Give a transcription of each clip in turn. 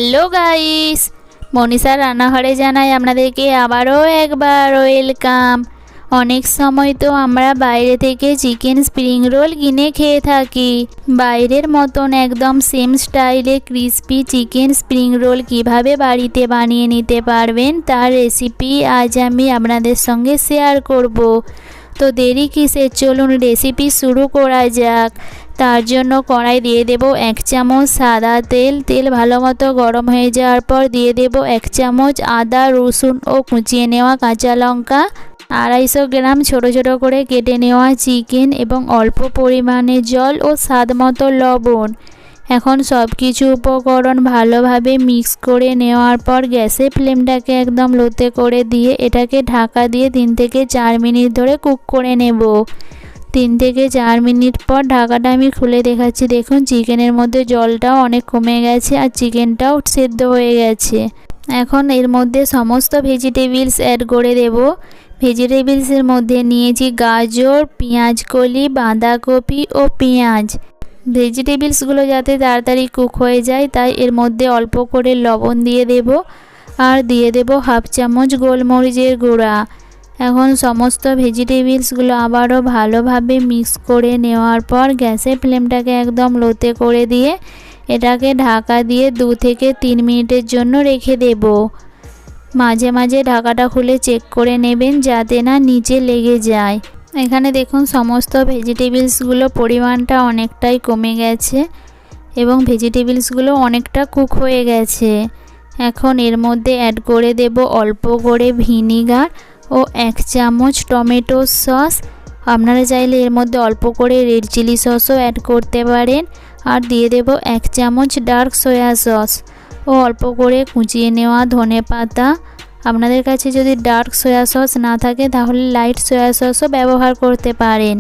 Hello guys, মনীষার রান্নাঘরে জানাই আপনাদেরকে আবারও একবার ওয়েলকাম। অনেক সময় তো আমরা বাইরে থেকে চিকেন স্প্রিং রোল কিনে খেয়ে থাকি। বাইরের মতন একদম সেম স্টাইলে ক্রিস্পি চিকেন স্প্রিং রোল কিভাবে বাড়িতে বানিয়ে নিতে পারবেন তার রেসিপি আজ আমি আপনাদের সঙ্গে শেয়ার করব। তো দেরি কিসের, চলুন রেসিপি শুরু করা যাক। তার জন্য কড়াই দিয়ে দেব 1 চামচ সাদা তেল। তেল ভালো মতো গরম হয়ে যাওয়ার পর দিয়ে দেব 1 চামচ আদা, রসুন ও কুচিয়ে নেওয়া কাঁচা লঙ্কা, 250 গ্রাম ছোট ছোট করে কেটে নেওয়া চিকেন এবং অল্প পরিমাণে জল ও স্বাদ মতো লবণ। এখন সব কিছু উপকরণ ভালোভাবে মিক্স করে নেওয়ার পর গ্যাসের ফ্লেমটাকে একদম লোতে করে দিয়ে এটাকে ঢাকা দিয়ে 3 থেকে 4 মিনিট ধরে কুক করে নেব। 3 থেকে 4 মিনিট পর ঢাকাটা আমি খুলে দেখাচ্ছি। দেখুন চিকেনের মধ্যে জলটাও অনেক কমে গেছে আর চিকেনটাও সেদ্ধ হয়ে গেছে। এখন এর মধ্যে সমস্ত ভেজিটেবলস অ্যাড করে দেব। ভেজিটেবলসের মধ্যে নিয়েছি গাজর, পেঁয়াজ কলি, বাঁধাকপি ও পেঁয়াজ। ভেজিটেবলসগুলো যাতে তাড়াতাড়ি কুক হয়ে যায় তাই এর মধ্যে অল্প করে লবণ দিয়ে দেব আর দিয়ে দেব 1/2 চামচ গোলমরিচের গুঁড়া। এখন সমস্ত ভেজিটেবলসগুলো আবারও ভালোভাবে মিক্স করে নেওয়ার পর গ্যাসের ফ্লেমটাকে একদম লোতে করে দিয়ে এটাকে ঢাকা দিয়ে 2 থেকে 3 মিনিটের জন্য রেখে দেব। মাঝে মাঝে ঢাকাটা খুলে চেক করে নেবেন যাতে না নিচে লেগে যায়। এখানে দেখুন সমস্ত ভেজিটেবলসগুলো পরিমাণটা অনেকটাই কমে গেছে এবং ভেজিটেবলসগুলো অনেকটা কুক হয়ে গেছে। এখন এর মধ্যে অ্যাড করে দেব অল্প করে ভিনিগার ও 1 চামচ টমেটো সস। আপনারা চাইলে এর মধ্যে অল্প করে রেড চিলি সসও অ্যাড করতে পারেন। আর দিয়ে দেব 1 চামচ ডার্ক সয়া সস ও অল্প করে কুচিয়ে নেওয়া ধনেপাতা। আপনাদের কাছে যদি ডার্ক সয়া সস না থাকে তাহলে লাইট সয়া সসও ব্যবহার করতে পারেন।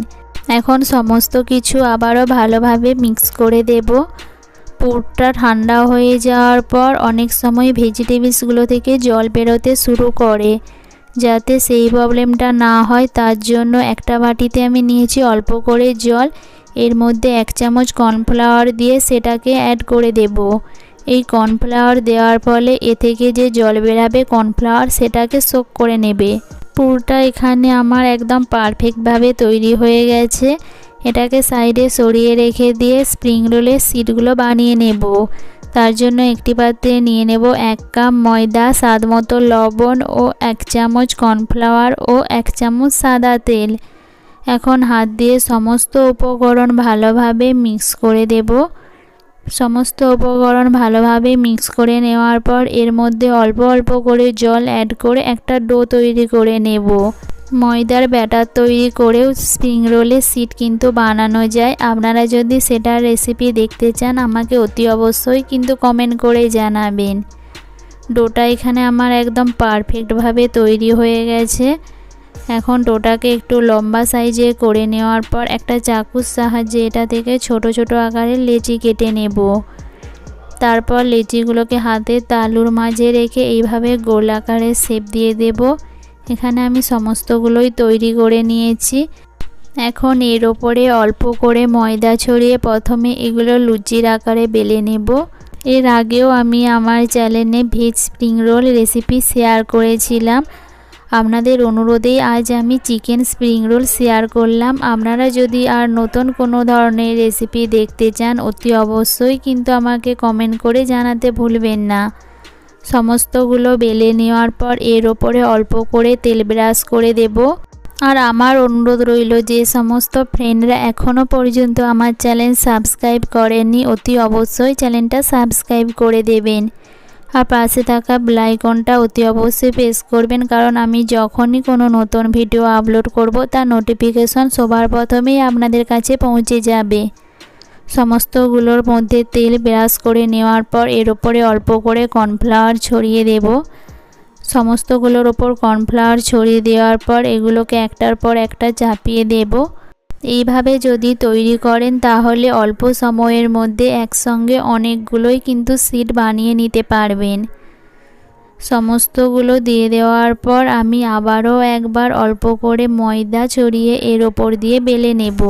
এখন সমস্ত কিছু আবারও ভালোভাবে মিক্স করে দেব। পুরটা ঠান্ডা হয়ে যাওয়ার পর অনেক সময় ভেজিটেবলসগুলো থেকে জল বেরোতে শুরু করে, যাতে সেই প্রবলেমটা না হয় তার জন্য একটা বাটিতে আমি নিয়েছি অল্প করে জল। এর মধ্যে 1 চামচ কর্নফ্লাওয়ার দিয়ে সেটাকে অ্যাড করে দেব। এই কর্নফ্লাওয়ার দেওয়ার ফলে এ থেকে যে জল বেরাবে কর্নফ্লাওয়ার সেটাকে সোক করে নেবে। পুরটা এখানে আমার একদম পারফেক্টভাবে তৈরি হয়ে গেছে। এটাকে সাইডে সরিয়ে রেখে দিয়ে স্প্রিং রোলের শিটগুলো বানিয়ে নেব। তার জন্য একটি পাত্রে নিয়ে নেব 1 কাপ ময়দা, স্বাদ মতো লবণ ও 1 চামচ কর্নফ্লাওয়ার ও 1 চামচ সাদা তেল। এখন হাত দিয়ে সমস্ত উপকরণ ভালোভাবে মিক্স করে দেব। সমস্ত উপকরণ ভালোভাবে মিক্স করে নেওয়ার পর এর মধ্যে অল্প অল্প করে জল অ্যাড করে একটা ডো তৈরি করে নেব। ময়দার ব্যাটার তৈরি করেও স্প্রিং রোলের শিট কিন্তু বানানো যায়। আপনারা যদি সেটার রেসিপি দেখতে চান আমাকে অতি অবশ্যই কিন্তু কমেন্ট করে জানাবেন। ডোটা এখানে আমার একদম পারফেক্টভাবে তৈরি হয়ে গেছে। এখন ডোটাকে একটু লম্বা সাইজে করে নেওয়ার পর একটা চাকুর সাহায্যে এটা থেকে ছোট ছোট আকারের লেচি কেটে নেব। তারপর লেচিগুলোকে হাতের তালুর মাঝে রেখে এইভাবে গোল আকারের শেপ দিয়ে দেব। এখানে আমি সমস্তগুলোই তৈরি করে নিয়েছি। এখন এর ওপরে অল্প করে ময়দা ছড়িয়ে প্রথমে এগুলো লুচির আকারে বেলে নেব। এর আগেও আমি আমার চ্যানেলে veg spring roll recipe share করেছিলাম। আপনাদের অনুরোধেই আজ আমি চিকেন স্প্রিং রোল শেয়ার করলাম। আপনারা যদি আর নতুন কোনো ধরনের রেসিপি দেখতে চান অতি অবশ্যই কিন্তু আমাকে কমেন্ট করে জানাতে ভুলবেন না। সমস্তগুলো বেলে নেওয়ার পর এর ওপরে অল্প করে তেল ব্রাশ করে দেব। আর আমার অনুরোধ রইল যে সমস্ত ফ্রেন্ডরা এখনও পর্যন্ত আমার চ্যানেল সাবস্ক্রাইব করেননি অতি অবশ্যই চ্যানেলটা সাবস্ক্রাইব করে দেবেন। আর পাশে থাকা বেল আইকনটা অতি অবশ্যই প্রেস করবেন, কারণ আমি যখনই কোনো নতুন ভিডিও আপলোড করব তার নোটিফিকেশন সবার প্রথমেই আপনাদের কাছে পৌঁছে যাবে। সমস্তগুলোর মধ্যে তেল ব্রাশ করে নেওয়ার পর এর ওপরে অল্প করে কর্নফ্লাওয়ার ছড়িয়ে দেব। সমস্তগুলোর ওপর কর্নফ্লাওয়ার ছড়িয়ে দেওয়ার পর এগুলোকে একটার পর একটা চাপিয়ে দেব। এইভাবে যদি তৈরি করেন তাহলে অল্প সময়ের মধ্যে একসঙ্গে অনেকগুলোই কিন্তু শিট বানিয়ে নিতে পারবেন। সমস্তগুলো দিয়ে দেওয়ার পর আমি আবারও একবার অল্প করে ময়দা ছড়িয়ে এর ওপর দিয়ে বেলে নেব।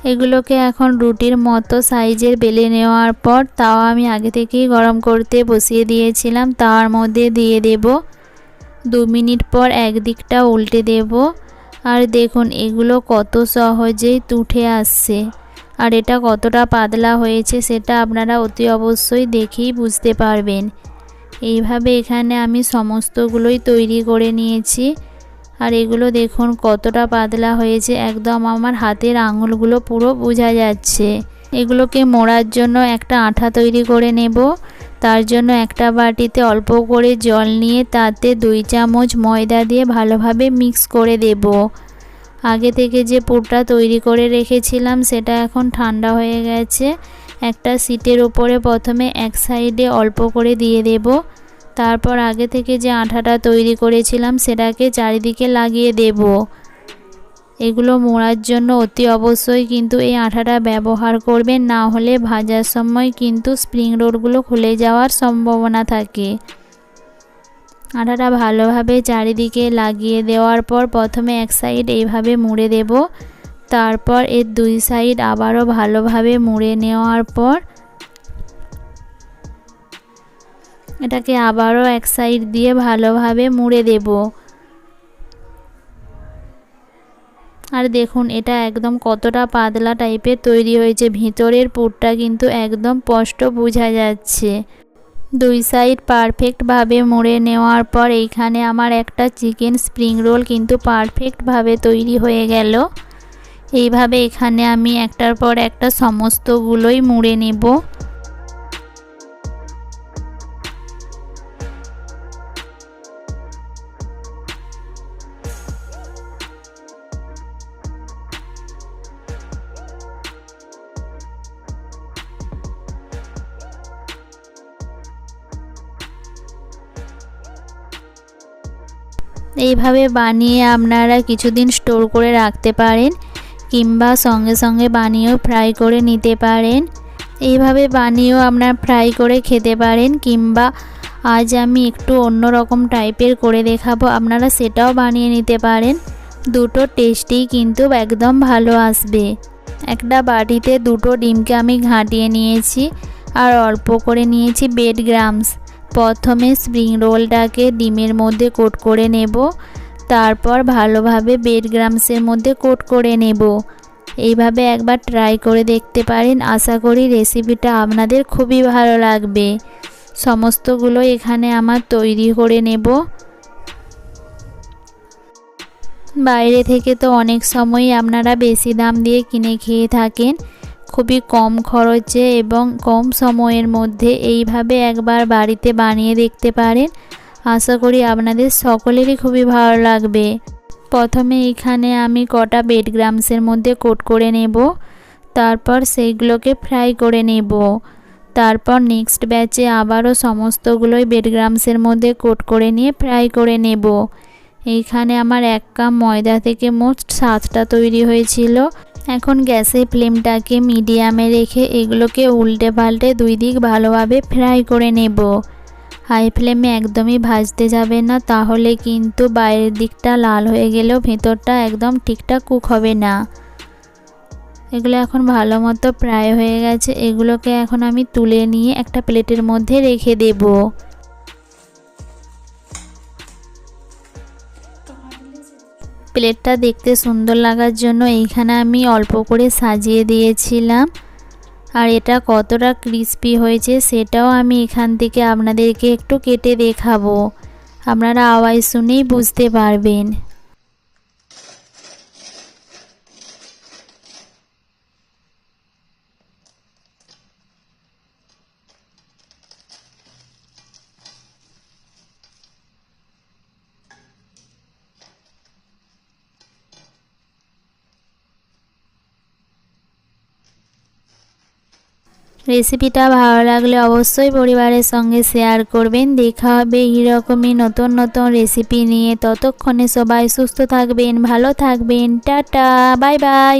এগুলোকে এখন রুটির মতো সাইজের বেলে নেওয়ার পর তাওয়া আমি আগে থেকেই গরম করতে বসিয়ে দিয়েছিলাম, তাওয়ার মধ্যে দিয়ে দেব। 2 মিনিট পর একদিকটা উল্টে দেব। আর দেখুন এগুলো কত সহজেই উঠে আসছে, আর এটা কতটা পাতলা হয়েছে সেটা আপনারা অতি অবশ্যই দেখেই বুঝতে পারবেন। এইভাবে এখানে আমি সমস্তগুলোই তৈরি করে নিয়েছি। আর এগুলো দেখুন কতটা পাতলা হয়েছে, একদম আমার হাতের আঙুলগুলো পুরো বোঝা যাচ্ছে। এগুলোকে মোড়ার জন্য একটা আঠা তৈরি করে নেব। তার জন্য একটা বাটিতে অল্প করে জল নিয়ে তাতে 2 চামচ ময়দা দিয়ে ভালোভাবে মিক্স করে দেব। আগে থেকে যে পুরটা তৈরি করে রেখেছিলাম সেটা এখন ঠান্ডা হয়ে গেছে। একটা শিটের উপরে প্রথমে এক সাইডে অল্প করে দিয়ে দেব। তারপর আগে থেকে যে আঠাটা তৈরি করেছিলাম সেটাকে চারিদিকে লাগিয়ে দেব। এগুলো মোড়ার জন্য অতি অবশ্যই কিন্তু এই আঠাটা ব্যবহার করবেন, না হলে ভাজার সময় কিন্তু স্প্রিং রোলগুলো খুলে যাওয়ার সম্ভাবনা থাকে। আঠাটা ভালোভাবে চারিদিকে লাগিয়ে দেওয়ার পর প্রথমে এক সাইড এইভাবে মুড়ে দেব। তারপর এর 2 সাইড আবারও ভালোভাবে মুড়ে নেওয়ার পর এটাকে আবারও এক সাইড দিয়ে ভালোভাবে মুড়ে দেব। আর দেখুন এটা একদম কতটা পাতলা টাইপের তৈরি হয়েছে, ভিতরের পুরটা কিন্তু একদম স্পষ্ট বোঝা যাচ্ছে। 2 সাইড পারফেক্টভাবে মুড়ে নেওয়ার পর এইখানে আমার একটা চিকেন স্প্রিং রোল কিন্তু পারফেক্টভাবে তৈরি হয়ে গেল। এইভাবে এখানে আমি একটার পর একটা সমস্তগুলোই মুড়ে নেব। এইভাবে বানিয়ে আপনারা কিছুদিন স্টোর করে রাখতে পারেন, কিংবা সঙ্গে সঙ্গে বানিয়েও ফ্রাই করে নিতে পারেন। এইভাবে বানিয়েও আপনারা ফ্রাই করে খেতে পারেন, কিংবা আজ আমি একটু অন্য রকম টাইপের করে দেখাবো, আপনারা সেটাও বানিয়ে নিতে পারেন। দুটো টেস্টেই কিন্তু একদম ভালো আসবে। একটা বাটিতে 2টো ডিমকে আমি ঘাঁটিয়ে নিয়েছি আর অল্প করে নিয়েছি ব্রেড ক্রাম্বস। প্রথমে স্প্রিং রোলটাকে ডিমের মধ্যে কোট করে নেব, তারপর ভালোভাবে ব্রেড ক্রাম্বসের মধ্যে কোট করে নেব। এইভাবে একবার ট্রাই করে দেখতে পারেন, আশা করি রেসিপিটা আপনাদের খুবই ভালো লাগবে। সমস্তগুলো এখানে আমার তৈরি করে নেব। বাইরে থেকে তো অনেক সময়ই আপনারা বেশি দাম দিয়ে কিনে খেয়ে থাকেন, খুবই কম খরচে এবং কম সময়ের মধ্যে এইভাবে একবার বাড়িতে বানিয়ে দেখতে পারেন। আশা করি আপনাদের সকলেরই খুবই ভালো লাগবে। প্রথমে এখানে আমি কটা ব্রেড ক্রাম্বসের মধ্যে কোট করে নেব, তারপর সেইগুলোকে ফ্রাই করে নেব। তারপর নেক্সট ব্যাচে আবারও সমস্তগুলোই ব্রেড ক্রাম্বসের মধ্যে কোট করে নিয়ে ফ্রাই করে নেব। এইখানে আমার 1 কাপ ময়দা থেকে মোট 7টা তৈরি হয়েছিল। এখন গ্যাসের ফ্লেমটাকে মিডিয়ামে রেখে এগুলোকে উল্টে পাল্টে 2 দিক ভালোভাবে ফ্রাই করে নেব। হাই ফ্লেমে একদমই ভাজতে যাবে না, তাহলে কিন্তু বাইরের দিকটা লাল হয়ে গেলেও ভেতরটা একদম ঠিকঠাক কুক হবে না। এগুলো এখন ভালো মতো ফ্রাই হয়ে গেছে। এগুলোকে এখন আমি তুলে নিয়ে একটা প্লেটের মধ্যে রেখে দেব। প্লেটটা দেখতে সুন্দর লাগার জন্য এইখানে আমি অল্প করে সাজিয়ে দিয়েছিলাম। আর এটা কতটা ক্রিস্পি হয়েছে সেটাও আমি এখান থেকে আপনাদেরকে একটু কেটে দেখাবো, আপনারা আওয়াজ শুনেই বুঝতে পারবেন। রেসিপিটা ভালো লাগলে অবশ্যই পরিবারের সঙ্গে শেয়ার করবেন। দেখা হবে এরকমই নতুন নতুন রেসিপি নিয়ে। ততক্ষণে সবাই সুস্থ থাকবেন, ভালো থাকবেন। Tata, bye bye.